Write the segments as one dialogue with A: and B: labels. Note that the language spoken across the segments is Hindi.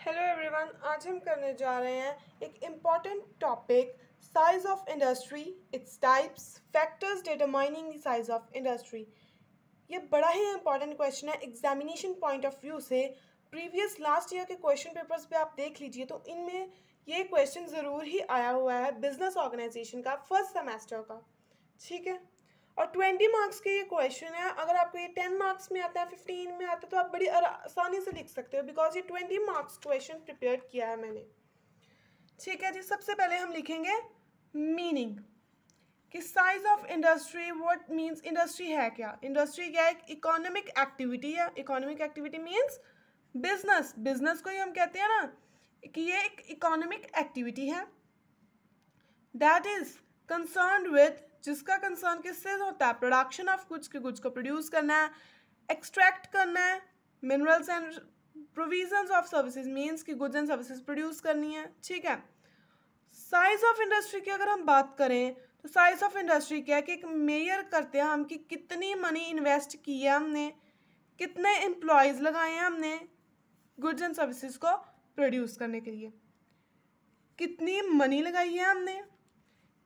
A: हेलो एवरीवन, आज हम करने जा रहे हैं एक important topic size of industry, its types, factors determining the size of industry. ये बड़ा ही इंपॉर्टेंट क्वेश्चन है एग्जामिनेशन पॉइंट ऑफ व्यू से। प्रीवियस लास्ट ईयर के क्वेश्चन पेपर्स पे आप देख लीजिए तो इनमें ये क्वेश्चन ज़रूर ही आया हुआ है बिजनेस ऑर्गेनाइजेशन का फर्स्ट सेमेस्टर का। ठीक है, और 20 मार्क्स के ये क्वेश्चन है। अगर आपको ये 10 मार्क्स में आता है, 15 में आता है, तो आप बड़ी आसानी से लिख सकते हो बिकॉज ये 20 मार्क्स क्वेश्चन प्रिपेयर किया है मैंने। ठीक है जी, सबसे पहले हम लिखेंगे मीनिंग कि size of industry, what means industry है क्या। इंडस्ट्री क्या है? एक इकोनॉमिक एक्टिविटी है। Economic activity means business. Business को ही हम कहते हैं ना कि ये एक इकोनॉमिक एक्टिविटी है दैट इज कंसर्न विद, जिसका कंसर्न किससे होता है? प्रोडक्शन ऑफ गुड्स, के गुड्स को प्रोड्यूस करना है, एक्सट्रैक्ट करना है, minerals and provisions of services means कि गुड्स एंड सर्विसेज प्रोड्यूस करनी है। ठीक है, साइज ऑफ इंडस्ट्री की अगर हम बात करें तो साइज ऑफ इंडस्ट्री क्या है कि एक मेजर करते हैं हम कि कितनी मनी इन्वेस्ट की है हमने, कितने एम्प्लॉयज़ लगाए हैं हमने गुड्स एंड सर्विसेज को प्रोड्यूस करने के लिए, कितनी मनी लगाई है हमने,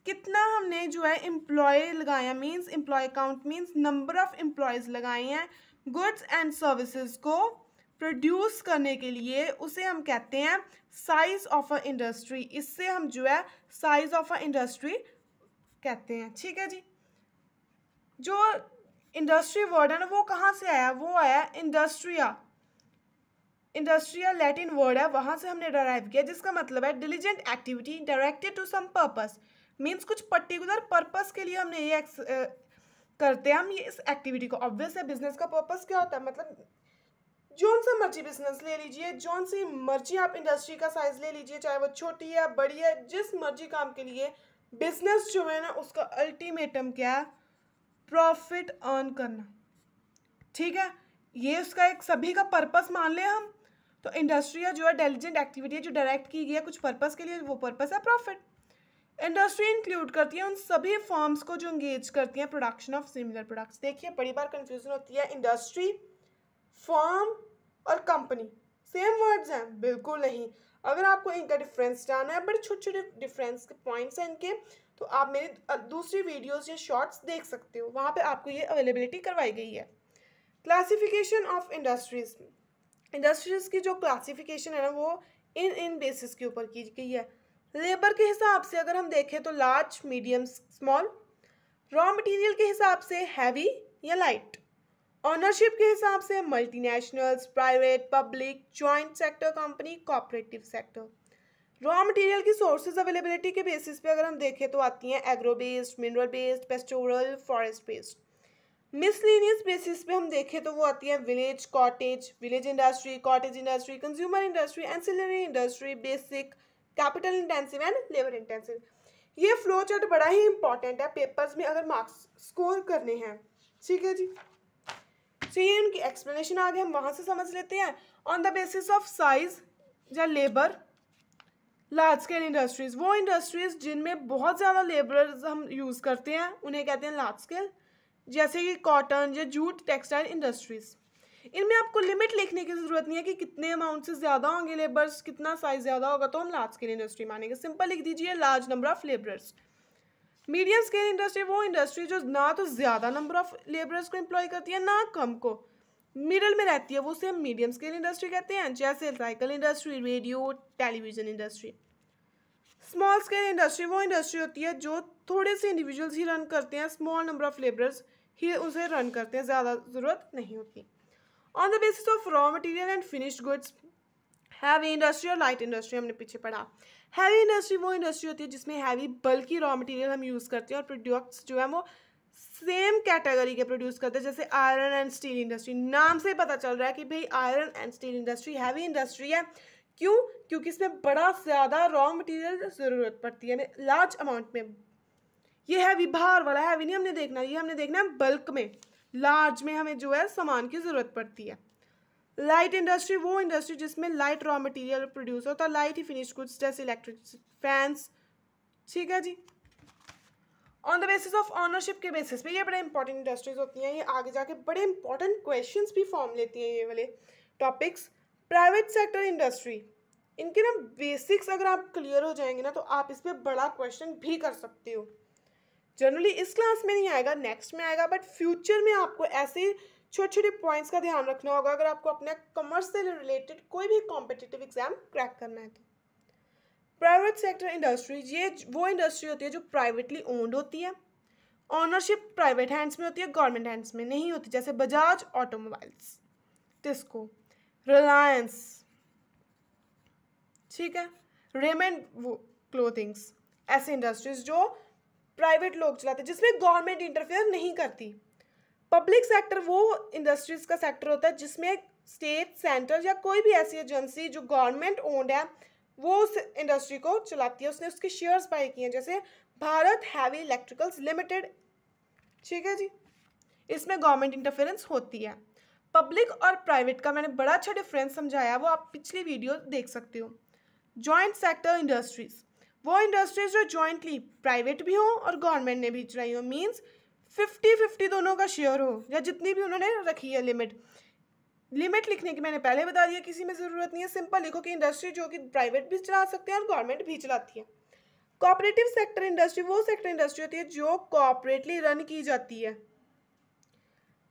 A: कितना हमने जो है एम्प्लॉय लगाया, means employ count means number of employees लगाए हैं गुड्स एंड सर्विसेज को प्रोड्यूस करने के लिए, उसे हम कहते हैं साइज ऑफ अ इंडस्ट्री। इससे हम जो है साइज ऑफ अ इंडस्ट्री कहते हैं। ठीक है जी, जो इंडस्ट्री वर्ड है ना वो कहाँ से आया? वो आया इंडस्ट्रिया। इंडस्ट्रिया लैटिन वर्ड है, वहाँ से हमने डराइव किया, जिसका मतलब है diligent activity directed to some purpose. Means कुछ पर्टिकुलर पर्पस के लिए हमने ये करते हैं हम ये इस एक्टिविटी को। ऑब्वियस है बिजनेस का पर्पस क्या होता है, मतलब जौन सा मर्जी बिजनेस ले लीजिए, जौन सी मर्जी आप इंडस्ट्री का साइज ले लीजिए, चाहे वो छोटी है बड़ी है, जिस मर्जी काम के लिए बिजनेस जो है ना उसका अल्टीमेटम क्या है? प्रॉफिट अर्न करना। ठीक है, ये उसका एक सभी का पर्पस मान ले हम तो इंडस्ट्री जो है डिलीजेंट एक्टिविटी है जो डायरेक्ट की गई है कुछ पर्पस के लिए, वो पर्पस है प्रॉफिट। इंडस्ट्री इंक्लूड करती है उन सभी फर्म्स को जो इंगेज करती हैं प्रोडक्शन ऑफ सिमिलर प्रोडक्ट्स। देखिए बड़ी बार कंफ्यूजन होती है, इंडस्ट्री, फर्म और कंपनी सेम वर्ड्स हैं? बिल्कुल नहीं। अगर आपको इनका डिफरेंस जानना है, बड़े छोटे छोटे डिफरेंस के पॉइंट्स हैं इनके, तो आप मेरी दूसरी वीडियोस या शॉर्ट्स देख सकते हो, वहाँ पे आपको ये अवेलेबिलिटी करवाई गई है। क्लासिफिकेशन ऑफ इंडस्ट्रीज, इंडस्ट्रीज की जो क्लासिफिकेशन है ना वो इन बेसिस के ऊपर की गई है। लेबर के हिसाब से अगर हम देखें तो large, medium, small. Raw material के हिसाब से हैवी या लाइट। ऑनरशिप के हिसाब से multinationals, private, public, joint sector company, cooperative sector. Raw material की सोर्सेज अवेलेबिलिटी के बेसिस पे अगर हम देखें तो आती हैं agro based, mineral based, pastoral, forest based. Miscellaneous basis पे हम देखें तो वो आती है village, cottage, village industry, cottage industry, consumer industry, ancillary industry, basic, capital intensive and labour intensive. ये फ्लो चार्ट बड़ा ही इंपॉर्टेंट है पेपर्स में अगर मार्क्स स्कोर करने हैं। ठीक है जी, तो ये उनकी एक्सप्लेनेशन आगे हम वहाँ से समझ लेते हैं। On the basis of size या लेबर, लार्ज स्केल इंडस्ट्रीज, वो इंडस्ट्रीज जिनमें बहुत ज़्यादा लेबरर्स हम यूज़ करते हैं उन्हें कहते हैं लार्ज स्केल, जैसे कि कॉटन या जूट, टेक्सटाइल इंडस्ट्रीज। इनमें आपको लिमिट लिखने की ज़रूरत नहीं है कि कितने अमाउंट से ज़्यादा होंगे लेबर्स, कितना साइज ज़्यादा होगा तो हम लार्ज स्केल इंडस्ट्री मानेंगे। सिंपल लिख दीजिए large number of labourers. Medium scale industry वो इंडस्ट्री जो ना तो ज़्यादा नंबर ऑफ लेबरर्स को एम्प्लॉय करती है ना कम को, मिडल में रहती है, वो उसे हम मीडियम स्केल इंडस्ट्री कहते हैं, जैसे cycle industry, radio, television industry. Small scale industry वो इंडस्ट्री होती है जो थोड़े से इंडिविजुअल्स ही रन करते हैं, स्मॉल नंबर ऑफ लेबरर्स ही उसे रन करते हैं, ज़्यादा ज़रूरत नहीं होती। On the basis of raw material and finished goods, heavy industry और लाइट इंडस्ट्री हमने पीछे पढ़ा। हैवी इंडस्ट्री वो इंडस्ट्री होती है जिसमें हैवी बल्कि रॉ मटेरियल हम यूज़ करते हैं और प्रोडक्ट्स जो है वो सेम कैटेगरी के प्रोड्यूस करते हैं, जैसे आयरन एंड स्टील इंडस्ट्री। नाम से पता चल रहा है कि भाई iron and steel industry heavy industry है। क्यों? क्योंकि इसमें बड़ा ज़्यादा रॉ मटेरियल ज़रूरत पड़ती है लार्ज अमाउंट में। ये हैवी भार वाला हैवी नहीं हमने देखना, ये हमने देखना है बल्क में, लार्ज में हमें जो है सामान की ज़रूरत पड़ती है। लाइट इंडस्ट्री वो इंडस्ट्री जिसमें लाइट रॉ मटेरियल प्रोड्यूस होता है, लाइट ही फिनिश्ड गुड्स जैसे इलेक्ट्रिक फैंस। ठीक है जी, on the basis of ownership के बेसिस पे ये बड़े इंपॉर्टेंट इंडस्ट्रीज होती हैं, ये आगे जाके बड़े इंपॉर्टेंट क्वेश्चंस भी फॉर्म लेती हैं ये वाले टॉपिक्स। प्राइवेट सेक्टर इंडस्ट्री, इनके ना बेसिक्स अगर आप क्लियर हो जाएंगे ना तो आप इस पर बड़ा क्वेश्चन भी कर सकते हो। जनरली इस क्लास में नहीं आएगा, नेक्स्ट में आएगा, बट फ्यूचर में आपको ऐसे छोटे छोटे पॉइंट्स का ध्यान रखना होगा अगर आपको अपने कॉमर्स से रिलेटेड कोई भी कॉम्पिटिटिव एग्जाम क्रैक करना है तो। प्राइवेट सेक्टर इंडस्ट्री, ये वो इंडस्ट्री होती है जो प्राइवेटली ओन्ड होती है, ऑनरशिप प्राइवेट हैंड्स में होती है, गवर्नमेंट हैंड्स में नहीं होती, जैसे बजाज ऑटोमोबाइल्स, टिस्को, रिलायंस, ठीक है, रेमंड क्लोथिंग्स, ऐसे इंडस्ट्रीज जो प्राइवेट लोग चलाते हैं जिसमें गवर्नमेंट इंटरफेयर नहीं करती। पब्लिक सेक्टर वो इंडस्ट्रीज का सेक्टर होता है जिसमें स्टेट, सेंटर या कोई भी ऐसी एजेंसी जो गवर्नमेंट ओन्ड है वो उस इंडस्ट्री को चलाती है, उसने उसके शेयर्स बाय किए हैं, जैसे भारत हैवी इलेक्ट्रिकल्स लिमिटेड, ठीक है जी। इसमें गवर्नमेंट इंटरफेरेंस होती है। पब्लिक और प्राइवेट का मैंने बड़ा अच्छा डिफरेंस समझाया, वो आप पिछली वीडियो देख सकते हो। जॉइंट सेक्टर इंडस्ट्रीज, वो इंडस्ट्रीज जो जॉइंटली प्राइवेट भी हो और गवर्नमेंट ने भी चलाई हो, मीन्स 50-50 दोनों का शेयर हो, या जितनी भी उन्होंने रखी है लिमिट। लिमिट लिखने की मैंने पहले बता दिया, किसी में ज़रूरत नहीं है, सिंपल लिखो कि इंडस्ट्री जो कि प्राइवेट भी चला सकते हैं और गवर्नमेंट भी चलाती है। कोऑपरेटिव सेक्टर इंडस्ट्री वो सेक्टर इंडस्ट्री होती है जो कोऑपरेटली रन की जाती है,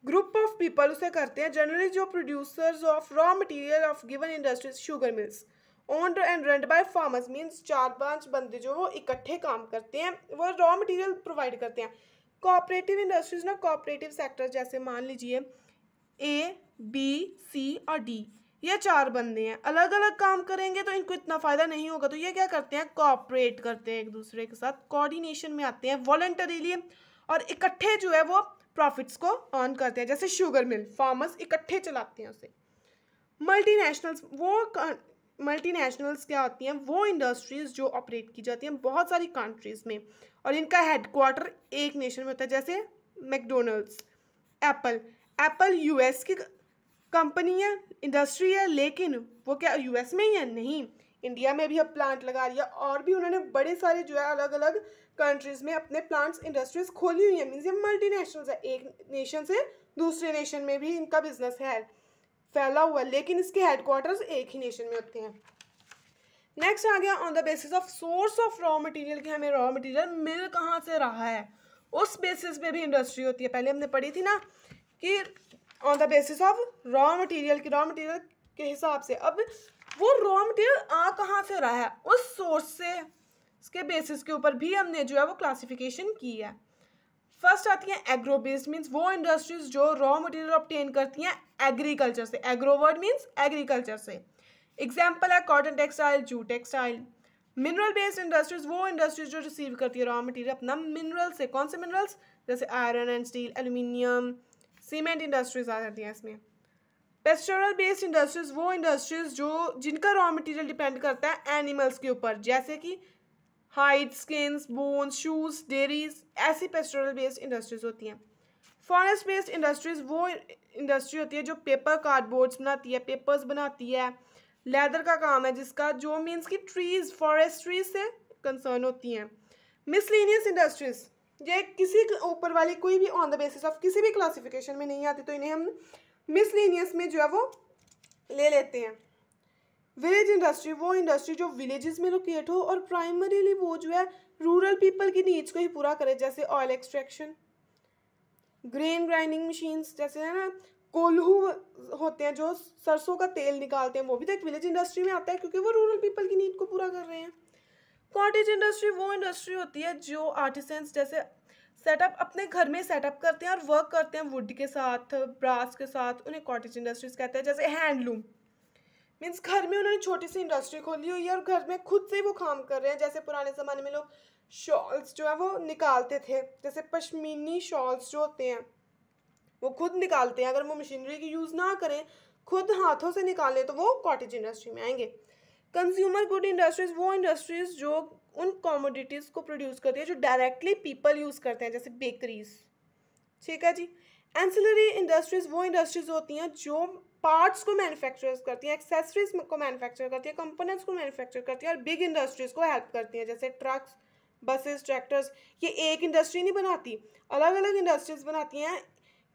A: ग्रुप ऑफ पीपल उसे करते हैं, जनरली जो producers of raw material of given industries, sugar mills, owned and run by farmers, means 4-5 बंदे जो वो इकट्ठे काम करते हैं, वो रॉ मटेरियल प्रोवाइड करते हैं। कोऑपरेटिव इंडस्ट्रीज ना, कोऑपरेटिव सेक्टर जैसे मान लीजिए ए, बी, सी और डी, ये 4 बंदे हैं, अलग अलग काम करेंगे तो इनको इतना फ़ायदा नहीं होगा, तो ये क्या करते हैं, कोऑपरेट करते हैं एक दूसरे के साथ, कोऑर्डिनेशन में आते हैं वॉलंटरीली, और इकट्ठे जो है वो प्रॉफिट्स को अर्न करते हैं, जैसे शुगर मिल फार्मर्स इकट्ठे चलाते हैं उसे। मल्टीनेशनल्स, वो मल्टीनेशनल्स क्या होती हैं, वो इंडस्ट्रीज जो ऑपरेट की जाती हैं बहुत सारी कंट्रीज़ में और इनका हेडक्वार्टर एक नेशन में होता है, जैसे मैकडोनल्ड्स, एप्पल। एप्पल यूएस की कंपनी है, इंडस्ट्री है, लेकिन वो क्या यूएस में ही है, नहीं, इंडिया में भी अब प्लांट लगा रही है, और भी उन्होंने बड़े सारे जो है अलग अलग कंट्रीज़ में अपने प्लांट्स इंडस्ट्रीज खोली हुई है, मीन्स ये मल्टीनेशनल्स है, एक नेशन से दूसरे नेशन में भी इनका बिजनेस है फैला हुआ है, लेकिन इसके हेडक्वार्टर्स एक ही नेशन में होते हैं। नेक्स्ट आ गया on the basis of source of raw material, कि हमें रॉ मटेरियल मिल कहाँ से रहा है, उस बेसिस पे भी इंडस्ट्री होती है। पहले हमने पढ़ी थी ना कि on the basis of raw material, की रॉ मटेरियल के हिसाब से, अब वो रॉ मटेरियल आ कहाँ से रहा है उस सोर्स से, इसके बेसिस के ऊपर भी हमने जो है वो क्लासिफिकेशन की है। फर्स्ट आती है एग्रो बेस्ड, मीन्स वो इंडस्ट्रीज जो रॉ मटेरियल ऑब्टेन करती हैं एग्रीकल्चर से, एग्रो वर्ड मीन्स एग्रीकल्चर से, एग्जाम्पल है cotton textile, jute textile. Mineral based industries वो इंडस्ट्रीज जो रिसीव करती है रॉ मटेरियल अपना मिनरल से, कौन से मिनरल्स, जैसे iron and steel, aluminium, cement industries आ जाती हैं इसमें। पेस्टोरल बेस्ड इंडस्ट्रीज वो इंडस्ट्रीज जो जिनका रॉ मटेरियल डिपेंड करता है एनिमल्स के ऊपर, जैसे कि hide, skins, bones, shoes, dairies, ऐसी पेस्टोरल बेस्ड इंडस्ट्रीज होती हैं। फॉरेस्ट बेस्ड इंडस्ट्रीज वो इंडस्ट्री होती है जो पेपर कार्डबोर्ड्स बनाती है, पेपर्स बनाती है, लेदर का काम है जिसका, जो मीन्स की ट्रीज, फॉरेस्ट्री से कंसर्न होती हैं। मिसलेनियस इंडस्ट्रीज, ये किसी ऊपर वाली कोई भी ऑन द बेसिस ऑफ किसी भी क्लासिफिकेशन में नहीं आती, तो इन्हें हम मिसलेनियस में जो है वो ले लेते हैं। विलेज इंडस्ट्री वो इंडस्ट्री जो विलेजेस में लोकेट हो और प्राइमरीली वो जो है रूरल पीपल की नीड्स को ही पूरा करे, जैसे oil extraction, grain grinding machines, जैसे है ना कोल्हू होते हैं जो सरसों का तेल निकालते हैं, वो भी तो एक विलेज इंडस्ट्री में आता है क्योंकि वो रूरल पीपल की नीड को पूरा कर रहे हैं। कॉटेज इंडस्ट्री वो इंडस्ट्री होती है जो आर्टिसंस जैसे सेटअप अपने घर में सेटअप करते हैं और वर्क करते हैं वुड के साथ, ब्रास के साथ, उन्हें कॉटेज इंडस्ट्रीज कहते हैं। जैसे हैंडलूम मीन्स घर में उन्होंने छोटी सी इंडस्ट्री खोली हुई है और घर में खुद से ही वो काम कर रहे हैं। जैसे पुराने ज़माने में लोग शॉल्स जो है वो निकालते थे, जैसे पश्मीनी शॉल्स जो होते हैं वो खुद निकालते हैं, अगर वो मशीनरी की यूज़ ना करें, खुद हाथों से निकालें, तो वो कॉटेज इंडस्ट्री में आएंगे। कंज्यूमर गुड इंडस्ट्रीज वो इंडस्ट्रीज जो उन कॉमोडिटीज़ को प्रोड्यूस करती है जो डायरेक्टली पीपल यूज़ करते हैं, जैसे बेकरीज, ठीक है जी। एंसिलरी इंडस्ट्रीज वो इंडस्ट्रीज होती हैं जो पार्ट्स को मैन्युफैक्चर करती हैं, एक्सेसरीज को मैन्युफैक्चर करती हैं, कंपोनेंट्स को मैन्युफैक्चर करती हैं और बिग इंडस्ट्रीज को हेल्प करती हैं, जैसे ट्रक्स, बसेस, ट्रैक्टर्स। ये एक इंडस्ट्री नहीं बनाती, अलग अलग इंडस्ट्रीज बनाती हैं।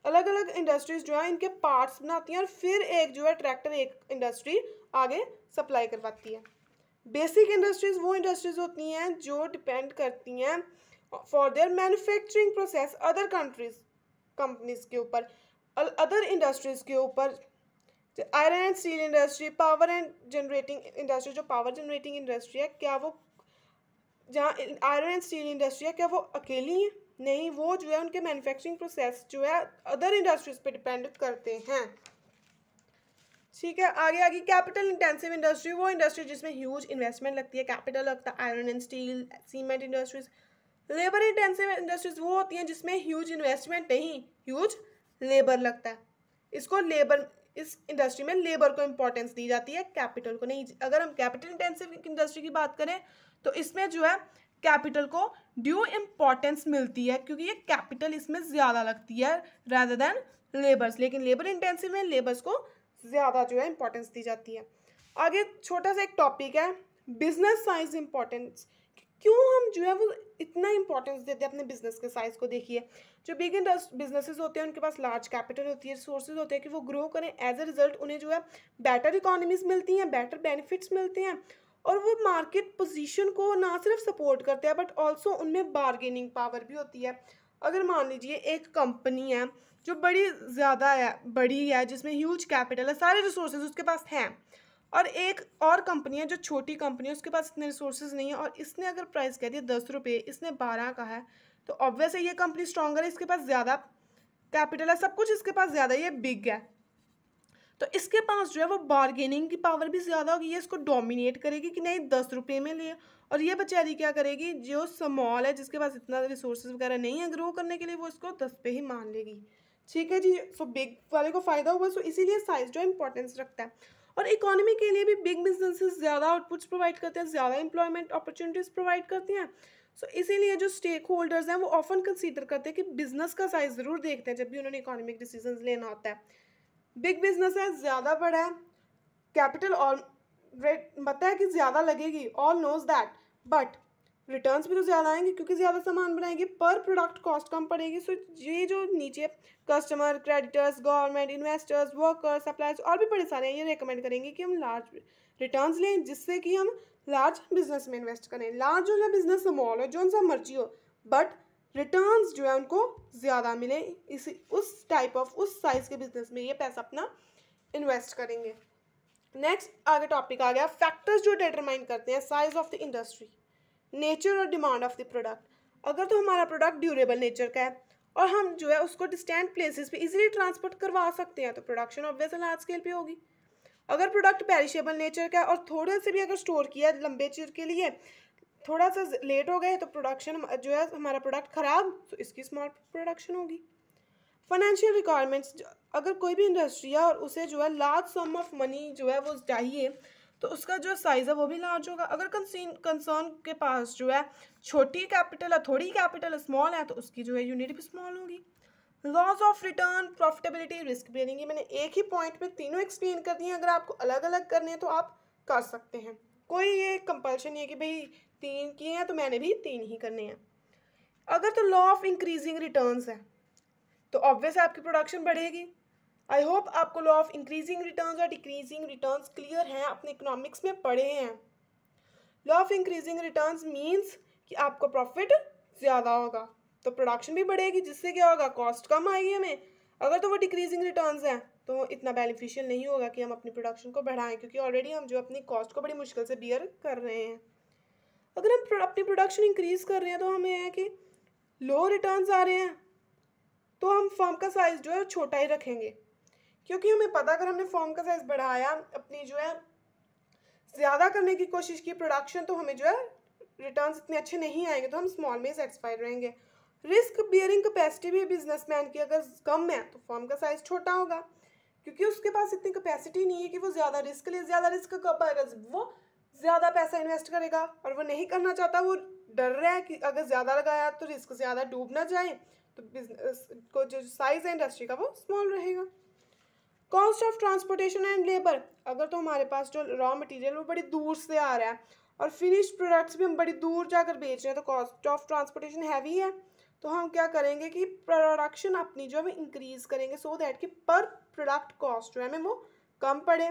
A: अलग अलग इंडस्ट्रीज जो है इनके पार्ट्स बनाती हैं और फिर एक जो है ट्रैक्टर, एक इंडस्ट्री आगे सप्लाई करवाती है। बेसिक इंडस्ट्रीज वो इंडस्ट्रीज होती हैं जो डिपेंड करती हैं for their manufacturing process other companies के ऊपर, अदर इंडस्ट्रीज के ऊपर। Iron and steel industry, power and generating industry, जो पावर जनरेटिंग इंडस्ट्री है, क्या वो जहाँ आयरन एंड स्टील इंडस्ट्री है क्या वो अकेली है? नहीं, वो जो है उनके मैन्युफैक्चरिंग प्रोसेस जो है अदर इंडस्ट्रीज पे डिपेंड करते हैं। ठीक है, आगे आगे कैपिटल इंटेंसिव इंडस्ट्री, वो इंडस्ट्री जिसमें ह्यूज इन्वेस्टमेंट लगती है, कैपिटल लगता है, iron and steel, cement industries. Labour intensive industries वो होती हैं जिसमें ह्यूज इन्वेस्टमेंट नहीं, ह्यूज लेबर लगता है। इसको लेबर, इस इंडस्ट्री में लेबर को इंपॉर्टेंस दी जाती है, कैपिटल को नहीं। अगर हम कैपिटल इंटेंसिव इंडस्ट्री की बात करें तो इसमें जो है कैपिटल को ड्यू इम्पॉर्टेंस मिलती है क्योंकि ये कैपिटल इसमें ज़्यादा लगती है रादर देन लेबर्स। लेकिन लेबर इंटेंसिव में लेबर्स को ज़्यादा जो है इंपॉर्टेंस दी जाती है। आगे छोटा सा एक टॉपिक है बिजनेस साइज इंपॉर्टेंस। क्यों हम जो है वो इतना इंपॉर्टेंस देते हैं अपने बिजनेस के साइज को? देखिए, जो बिग बिजनेसेस होते हैं उनके पास लार्ज कैपिटल होती है, रिसोर्सेज होते हैं कि वो ग्रो करें। एज ए रिजल्ट उन्हें जो है बेटर इकोनॉमीज मिलती हैं, बेटर बेनिफिट्स मिलते हैं, और वो मार्केट पोजीशन को ना सिर्फ सपोर्ट करते हैं बट ऑल्सो उनमें बार्गेनिंग पावर भी होती है। अगर मान लीजिए एक कंपनी है जो बड़ी है जिसमें ह्यूज कैपिटल है, सारे रिसोर्सेज उसके पास हैं, और एक और कंपनी है जो छोटी कंपनी है, उसके पास इतने रिसोर्सेज नहीं है, और इसने अगर प्राइस कह दिया 10 रुपये, इसने 12 का है, तो ऑब्वियस है ये कंपनी स्ट्रॉन्गर है, इसके पास ज़्यादा कैपिटल है, सब कुछ इसके पास ज़्यादा, ये बिग है, तो इसके पास जो है वो बार्गेनिंग की पावर भी ज़्यादा होगी, ये इसको डोमिनेट करेगी कि नहीं 10 रुपये में ले। और ये बेचारी क्या करेगी, जो स्मॉल है जिसके पास इतना रिसोर्सेज वगैरह नहीं है ग्रो करने के लिए, वो इसको 10 पे ही मान लेगी। ठीक है जी, सो बिग वाले को फ़ायदा हुआ, सो इसीलिए साइज जो इंपॉर्टेंस रखता है। और इकोनॉमी के लिए भी बिग बिजनेसेस ज़्यादा आउटपुट्स प्रोवाइड करते हैं, ज़्यादा एम्प्लॉयमेंट अपॉर्चुनिटीज़ प्रोवाइड करती हैं। सो इसीलिए जो स्टेक होल्डर्स हैं वो ऑफन कंसीडर करते हैं कि बिजनेस का साइज ज़रूर देखते हैं जब भी उन्होंने इकोनॉमिक डिसीजंस लेना होता है। बिग बिजनेस है, ज़्यादा बड़ा है, कैपिटल और रेट पता है कि ज़्यादा लगेगी, all knows that, but returns भी तो ज़्यादा आएंगे क्योंकि ज़्यादा सामान बनाएंगे, पर प्रोडक्ट कॉस्ट कम पड़ेगी। सो ये जो नीचे customer, creditors, government, investors, workers, suppliers और भी बड़े सारे हैं, ये रेकमेंड करेंगे कि हम लार्ज रिटर्न्स लें जिससे कि हम लार्ज बिजनेस में इन्वेस्ट करें। लार्ज हो या बिजनेस स्मॉल हो, जो सा मर्जी हो, बट रिटर्न्स जो है उनको ज़्यादा मिले, इसी उस टाइप ऑफ उस साइज़ के बिजनेस में ये पैसा अपना इन्वेस्ट करेंगे। नेक्स्ट आगे टॉपिक आ गया फैक्टर्स जो डिटरमाइन करते हैं size of the industry, nature और डिमांड ऑफ द प्रोडक्ट। अगर तो हमारा प्रोडक्ट ड्यूरेबल नेचर का है और हम जो है उसको डिस्टेंट प्लेसेस पे इजीली ट्रांसपोर्ट करवा सकते हैं तो प्रोडक्शन ऑब्वियसली लार्ज स्केल पे होगी। अगर प्रोडक्ट पेरिशेबल नेचर का है और थोड़े से भी अगर स्टोर किया लंबे चिर के लिए, थोड़ा सा लेट हो गए तो प्रोडक्शन जो है हमारा प्रोडक्ट ख़राब, तो इसकी स्मॉल प्रोडक्शन होगी। फाइनेंशियल रिक्वायरमेंट्स, अगर कोई भी इंडस्ट्री है और उसे जो है लार्ज सम ऑफ मनी जो है वो चाहिए तो उसका जो साइज़ है वो भी लार्ज होगा। अगर कंसर्न के पास जो है छोटी कैपिटल है, थोड़ी कैपिटल स्मॉल है, तो उसकी जो है यूनिट भी स्मॉल होगी। Loss of return, profitability, risk bearing, मैंने एक ही पॉइंट में तीनों एक्सप्लेन कर दिए हैं। अगर आपको अलग अलग करने हैं तो आप कर सकते हैं, कोई ये कंपल्शन नहीं है कि भाई 3 किए हैं तो मैंने भी 3 ही करने हैं। अगर तो लॉ ऑफ इंक्रीजिंग रिटर्न्स है तो ऑब्वियस आपकी प्रोडक्शन बढ़ेगी। आई होप आपको लॉ ऑफ इंक्रीजिंग रिटर्न्स और डिक्रीजिंग रिटर्न्स क्लियर हैं, अपने इकोनॉमिक्स में पढ़े हैं। Law of increasing returns means कि आपको प्रॉफिट ज़्यादा होगा तो प्रोडक्शन भी बढ़ेगी, जिससे क्या होगा, कॉस्ट कम आएगी हमें। अगर तो वो डिक्रीजिंग रिटर्न्स हैं तो इतना बेनिफिशियल नहीं होगा कि हम अपनी प्रोडक्शन को बढ़ाएं क्योंकि ऑलरेडी हम जो अपनी कॉस्ट को बड़ी मुश्किल से बियर कर रहे हैं। अगर हम अपनी प्रोडक्शन इंक्रीज़ कर रहे हैं तो हमें है कि लो रिटर्न्स आ रहे हैं तो हम फर्म का साइज़ जो है छोटा ही रखेंगे, क्योंकि हमें पता अगर हमने फर्म का साइज़ बढ़ाया, अपनी जो है ज़्यादा करने की कोशिश की प्रोडक्शन, तो हमें जो है रिटर्न्स इतने अच्छे नहीं आएंगे, तो हम स्मॉल में ही सेटिस्फाइड रहेंगे। रिस्क बियरिंग कैपेसिटी भी बिजनेसमैन की अगर कम है तो फर्म का साइज़ छोटा होगा क्योंकि उसके पास इतनी कैपेसिटी नहीं है कि वो ज़्यादा रिस्क ले। ज़्यादा रिस्क कब आएगा, वो ज़्यादा पैसा इन्वेस्ट करेगा और वो नहीं करना चाहता, वो डर रहा है कि अगर ज़्यादा लगाया तो रिस्क ज़्यादा डूब ना जाए, तो बिजनेस को जो साइज़ है इंडस्ट्री का वो स्मॉल रहेगा। Cost of transportation and labour, अगर तो हमारे पास जो रॉ मटेरियल वो बड़ी दूर से आ रहा है और फिनिश्ड प्रोडक्ट्स भी हम बड़ी दूर जाकर बेच रहे हैं तो कॉस्ट ऑफ ट्रांसपोर्टेशन हैवी है, तो हम क्या करेंगे कि प्रोडक्शन अपनी जो है इंक्रीज़ करेंगे सो दैट कि पर प्रोडक्ट कॉस्ट जो है हमें वो कम पड़े।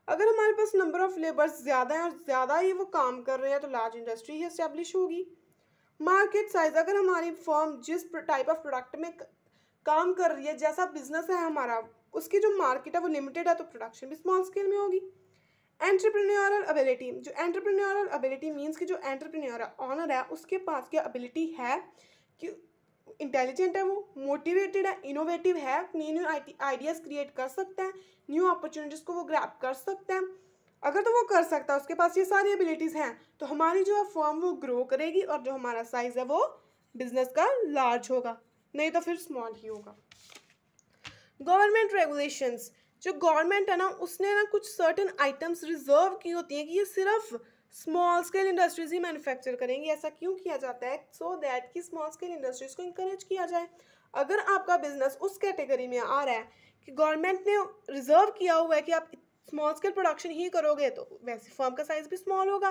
A: अगर हमारे पास नंबर ऑफ लेबर्स ज़्यादा है और ज़्यादा ही वो काम कर रहे हैं तो लार्ज इंडस्ट्री ही इस्टेब्लिश होगी। मार्केट साइज, अगर हमारी फर्म जिस टाइप ऑफ प्रोडक्ट में काम कर रही है, जैसा बिजनेस है हमारा, उसकी जो मार्केट है वो लिमिटेड है, तो प्रोडक्शन भी स्मॉल स्केल में होगी। एंटरप्रेन्योरल एबिलिटी, जो एंटरप्रेन्योरल एबिलिटी मीन्स कि जो एंटरप्रेन्योर ऑनर है उसके पास क्या एबिलिटी है कि इंटेलिजेंट है, वो मोटिवेटेड है, इनोवेटिव है, न्यू न्यू आइडियाज़ क्रिएट कर सकता है, न्यू अपॉर्चुनिटीज़ को वो ग्रैब कर सकता है। अगर तो वो कर सकता है, उसके पास ये सारी एबिलिटीज़ हैं, तो हमारी जो है फर्म वो ग्रो करेगी और जो हमारा साइज़ है वो बिजनेस का लार्ज होगा, नहीं तो फिर स्मॉल ही होगा। गवर्नमेंट रेगुलेशंस, जो गवर्नमेंट है ना उसने ना कुछ सर्टेन आइटम्स रिजर्व की होती हैं कि ये सिर्फ स्मॉल स्केल इंडस्ट्रीज ही मैन्युफैक्चर करेंगी। ऐसा क्यों किया जाता है? सो दैट कि स्मॉल स्केल इंडस्ट्रीज को इंकरेज किया जाए। अगर आपका बिजनेस उस कैटेगरी में आ रहा है कि गवर्नमेंट ने रिजर्व किया हुआ है कि आप स्मॉल स्केल प्रोडक्शन ही करोगे, तो वैसे फर्म का साइज भी स्मॉल होगा।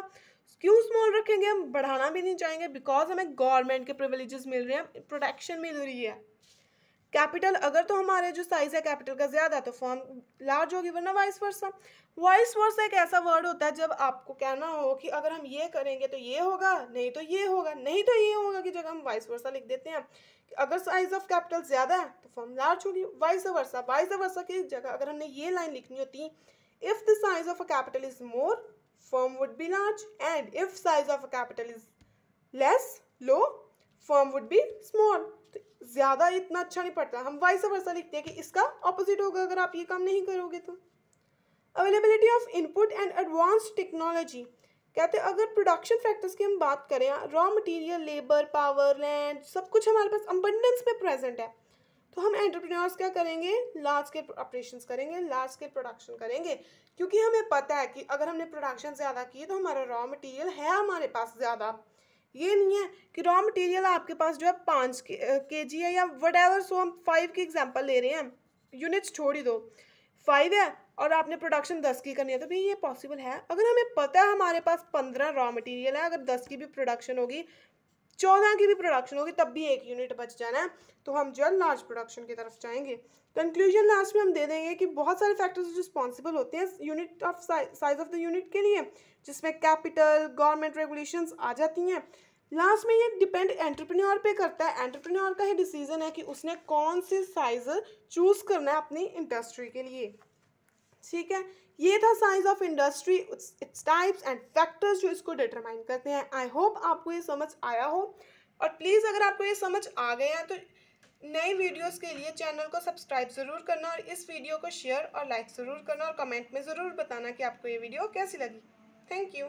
A: क्यों स्मॉल रखेंगे? हम बढ़ाना भी नहीं चाहेंगे बिकॉज हमें गवर्नमेंट के प्रिविलेजेस मिल रहे हैं, प्रोटेक्शन मिल रही है। कैपिटल, अगर तो हमारे जो साइज है कैपिटल का ज़्यादा है तो फॉर्म लार्ज होगी, वरना वाइस वर्सा। वाइस वर्सा एक ऐसा वर्ड होता है जब आपको कहना हो कि अगर हम ये करेंगे तो ये होगा, नहीं तो ये होगा, नहीं तो ये होगा की जगह हम वाइस वर्सा लिख देते हैं। अगर साइज ऑफ कैपिटल ज़्यादा है तो फॉर्म लार्ज होगी, वाइस वर्सा की जगह अगर हमने ये लाइन लिखनी होती, if the size of a capital is more form would be large, and if size of a capital is less low form would be small. तो ज़्यादा इतना अच्छा नहीं पड़ता, हम वाइस वर्सा लिखते हैं कि इसका ऑपोजिट होगा अगर आप ये काम नहीं करोगे तो। Availability of input and advanced technology, कहते हैं अगर प्रोडक्शन फैक्टर्स की हम बात करें, raw material, labour, power, land, सब कुछ हमारे पास अबंडेंस में प्रेजेंट है, तो हम एंटरप्रेन्योर्स क्या करेंगे? लार्ज स्केल ऑपरेशंस करेंगे, लार्ज स्केल प्रोडक्शन करेंगे, क्योंकि हमें पता है कि अगर हमने प्रोडक्शन ज़्यादा की तो हमारा रॉ मटेरियल है हमारे पास ज़्यादा। ये नहीं है कि रॉ मटेरियल आपके पास जो है 5 kg है या वट एवर, सो हम 5 की एग्जांपल ले रहे हैं, यूनिट्स छोड़ ही दो, 5 है और आपने प्रोडक्शन 10 की करनी है, तो भाई ये पॉसिबल है? अगर हमें पता है हमारे पास 15 रॉ मटेरियल है, अगर 10 की भी प्रोडक्शन होगी, 14 की भी प्रोडक्शन होगी, तब भी 1 यूनिट बच जाना है, तो हम जो है लार्ज प्रोडक्शन की तरफ जाएंगे। कंक्लूजन लास्ट में हम दे देंगे कि बहुत सारे फैक्टर्स रिस्पॉन्सिबल होते हैं unit of size of the unit के लिए, जिसमें कैपिटल, गवर्नमेंट रेगुलेशंस आ जाती हैं। लास्ट में ये डिपेंड एंटरप्रेन्योर पे करता है, एंटरप्रेन्योर का ही डिसीजन है कि उसने कौन से साइज चूज करना है अपनी इंडस्ट्री के लिए। ठीक है, ये था size of industry, its types and factors जो इसको डिटरमाइन करते हैं। आई होप आपको ये समझ आया हो, और प्लीज़ अगर आपको ये समझ आ गए हैं तो नई वीडियोस के लिए चैनल को सब्सक्राइब ज़रूर करना, और इस वीडियो को शेयर और लाइक ज़रूर करना, और कमेंट में ज़रूर बताना कि आपको ये वीडियो कैसी लगी। Thank you.